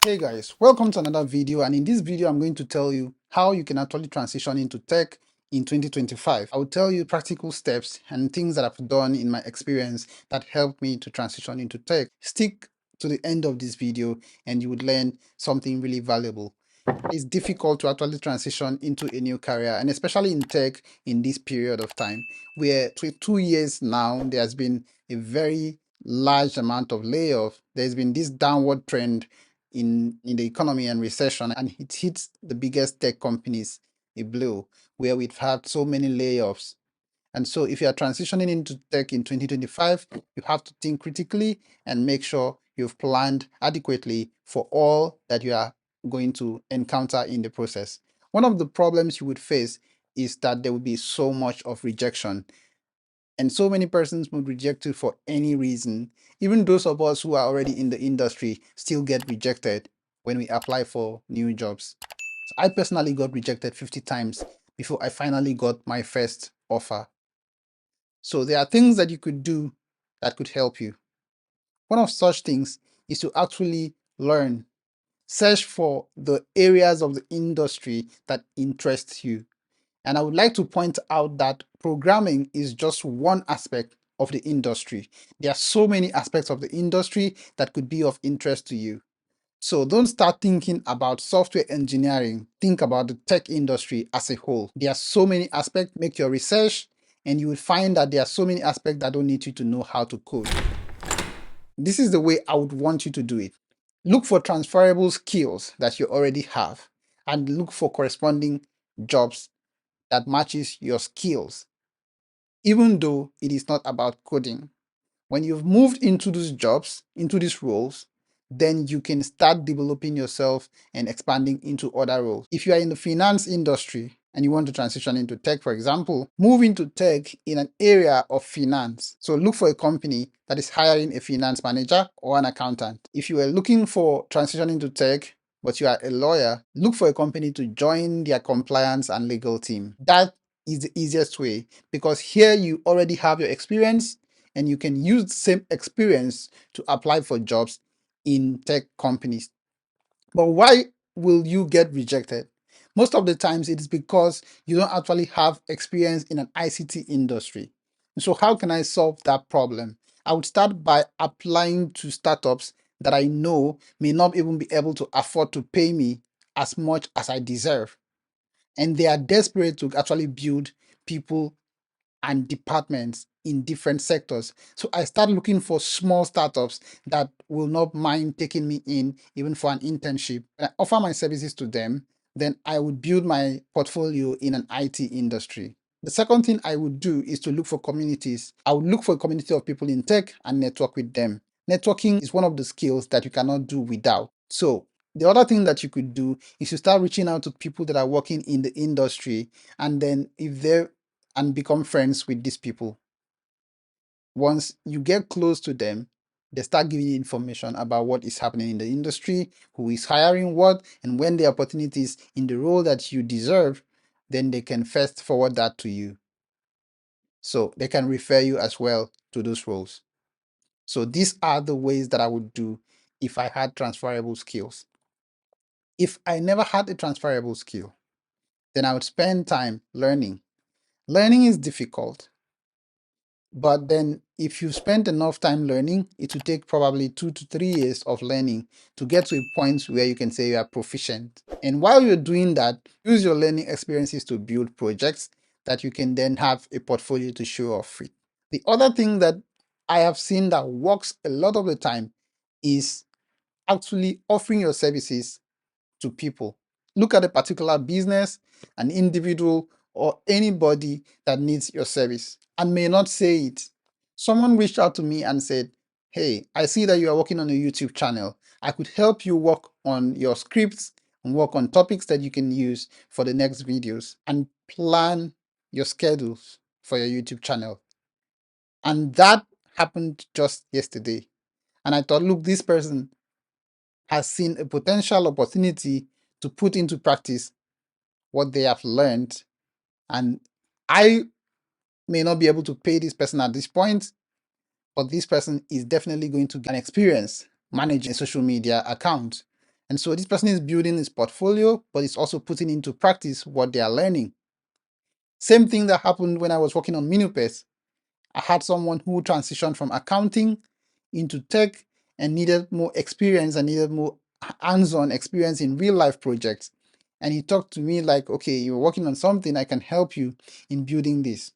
Hey guys, welcome to another video, and in this video I'm going to tell you how you can actually transition into tech in 2025. I will tell you practical steps and things that I've done in my experience that helped me to transition into tech. Stick to the end of this video and you would learn something really valuable. It's difficult to actually transition into a new career, and especially in tech in this period of time where 2 years now there's been a very large amount of layoff. There's been this downward trend in the economy and recession, and it hits the biggest tech companies a blow, where we've had so many layoffs. And so if you are transitioning into tech in 2025, you have to think critically and make sure you've planned adequately for all that you are going to encounter in the process. One of the problems you would face is that there will be so much of rejection, and so many persons would reject you for any reason. Even those of us who are already in the industry still get rejected when we apply for new jobs. So I personally got rejected 50 times before I finally got my first offer. So there are things that you could do that could help you. One of such things is to actually learn. Search for the areas of the industry that interest you. And I would like to point out that programming is just one aspect of the industry. There are so many aspects of the industry that could be of interest to you. So don't start thinking about software engineering. Think about the tech industry as a whole. There are so many aspects. Make your research and you will find that there are so many aspects that don't need you to know how to code. This is the way I would want you to do it. Look for transferable skills that you already have and look for corresponding jobs that matches your skills, even though it is not about coding. When you've moved into these jobs, into these roles, then you can start developing yourself and expanding into other roles. If you are in the finance industry and you want to transition into tech, for example, move into tech in an area of finance. So look for a company that is hiring a finance manager or an accountant. If you are looking for transition into tech, but you are a lawyer, look for a company to join their compliance and legal team. That is the easiest way, because here you already have your experience and you can use the same experience to apply for jobs in tech companies. But why will you get rejected? Most of the times it is because you don't actually have experience in an ICT industry. So how can I solve that problem? I would start by applying to startups that I know may not even be able to afford to pay me as much as I deserve. And they are desperate to actually build people and departments in different sectors. So I start looking for small startups that will not mind taking me in, even for an internship. I offer my services to them, then I would build my portfolio in an IT industry. The second thing I would do is to look for communities. I would look for a community of people in tech and network with them. Networking is one of the skills that you cannot do without. So the other thing that you could do is to start reaching out to people that are working in the industry, and then if they're and become friends with these people. Once you get close to them, they start giving you information about what is happening in the industry, who is hiring what, and when the opportunities in the role that you deserve, then they can first forward that to you. So they can refer you as well to those roles. So these are the ways that I would do if I had transferable skills. If I never had a transferable skill, then I would spend time learning. Learning is difficult. But then if you spend enough time learning, it will take probably 2 to 3 years of learning to get to a point where you can say you are proficient. And while you're doing that, use your learning experiences to build projects that you can then have a portfolio to show off with. The other thing that I have seen that works a lot of the time is actually offering your services to people. Look at a particular business, an individual, or anybody that needs your service and may not say it. Someone reached out to me and said, "Hey, I see that you are working on a YouTube channel. I could help you work on your scripts and work on topics that you can use for the next videos and plan your schedules for your YouTube channel." And that happened just yesterday. And I thought, look, this person has seen a potential opportunity to put into practice what they have learned. And I may not be able to pay this person at this point, but this person is definitely going to get an experience managing a social media account. And so this person is building his portfolio, but it's also putting into practice what they are learning. Same thing that happened when I was working on Minupes. I had someone who transitioned from accounting into tech and needed more experience and needed more hands-on experience in real life projects. And he talked to me like, okay, you're working on something, I can help you in building this.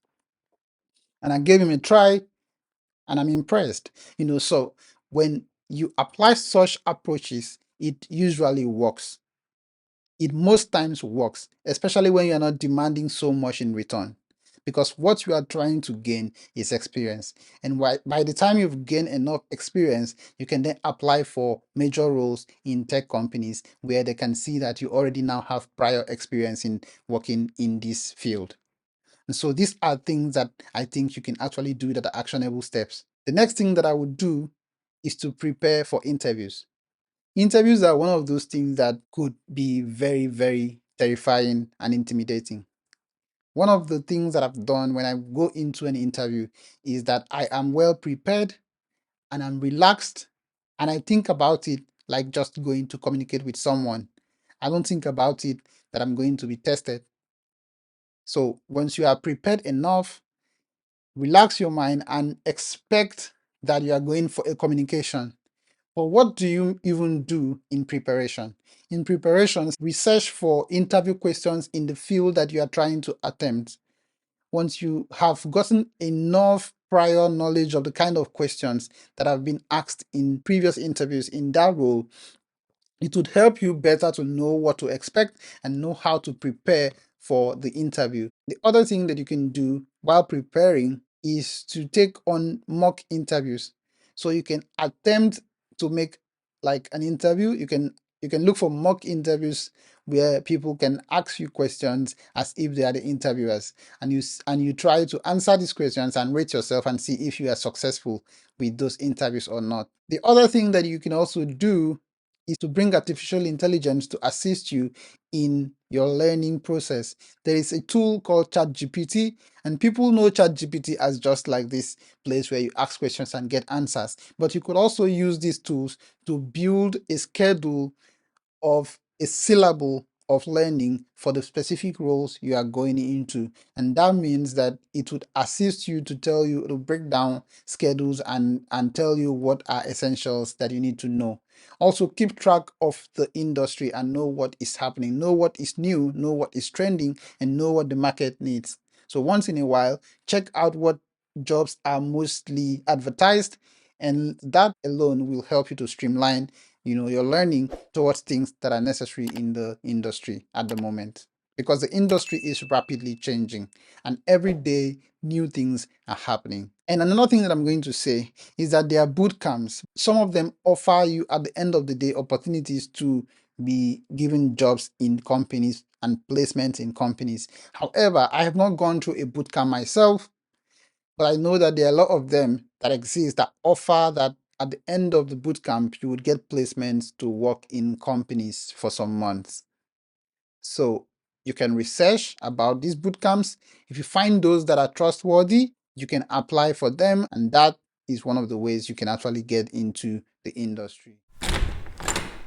And I gave him a try and I'm impressed. So when you apply such approaches, it usually works. It most times works, especially when you're not demanding so much in return. Because what you are trying to gain is experience. And by the time you've gained enough experience, you can then apply for major roles in tech companies where they can see that you already now have prior experience in working in this field. And so these are things that I think you can actually do that are actionable steps. The next thing that I would do is to prepare for interviews. Interviews are one of those things that could be very, very terrifying and intimidating. One of the things that I've done when I go into an interview is that I am well prepared and I'm relaxed and I think about it like just going to communicate with someone. I don't think about it that I'm going to be tested. So once you are prepared enough, relax your mind and expect that you are going for a communication. But what do you even do in preparation? In preparations, research for interview questions in the field that you are trying to attempt. Once you have gotten enough prior knowledge of the kind of questions that have been asked in previous interviews in that role, it would help you better to know what to expect and know how to prepare for the interview. The other thing that you can do while preparing is to take on mock interviews. So you can attempt to make like an interview. You can look for mock interviews where people can ask you questions as if they are the interviewers, and you try to answer these questions and rate yourself and see if you are successful with those interviews or not. The other thing that you can also do is to bring artificial intelligence to assist you in your learning process. There is a tool called ChatGPT, and people know ChatGPT as just like this place where you ask questions and get answers. But you could also use these tools to build a schedule of a syllable of learning for the specific roles you are going into. And that means that it would assist you to break down schedules and tell you what are essentials that you need to know. Also, keep track of the industry and know what is happening, know what is new, know what is trending, and know what the market needs. So once in a while, check out what jobs are mostly advertised, and that alone will help you to streamline your learning towards things that are necessary in the industry at the moment, because the industry is rapidly changing and every day new things are happening. And another thing that I'm going to say is that there are boot camps. Some of them offer you at the end of the day opportunities to be given jobs in companies and placements in companies. However, I have not gone through a boot camp myself, but I know that there are a lot of them that exist that offer that at the end of the boot camp, you would get placements to work in companies for some months. So you can research about these boot camps. If you find those that are trustworthy, you can apply for them, and that is one of the ways you can actually get into the industry.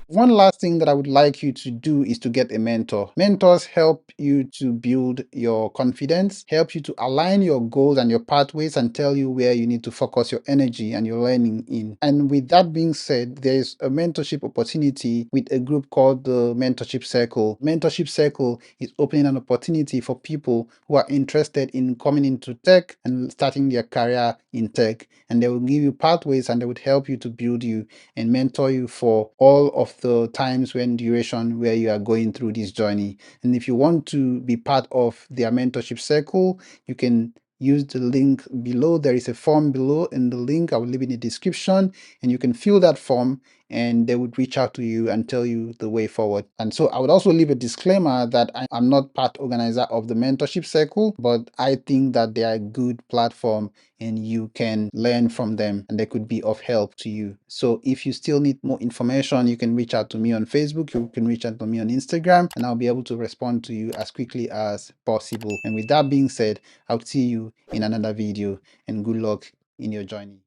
One last thing that I would like you to do is to get a mentor. Mentors help you to build your confidence, help you to align your goals and your pathways, and tell you where you need to focus your energy and your learning in. And with that being said, there is a mentorship opportunity with a group called the Mentorship Circle. Mentorship Circle is opening an opportunity for people who are interested in coming into tech and starting their career in tech. And they will give you pathways and they would help you to build you and mentor you for all of the times when duration where you are going through this journey. And if you want to be part of their mentorship circle, you can use the link below. There is a form below in the link. I will leave in the description, and you can fill that form and they would reach out to you and tell you the way forward. And so I would also leave a disclaimer that I'm not part organizer of the mentorship circle, but I think that they are a good platform and you can learn from them and they could be of help to you. So if you still need more information, you can reach out to me on Facebook, you can reach out to me on Instagram, and I'll be able to respond to you as quickly as possible. And with that being said, I'll see you in another video, and good luck in your journey.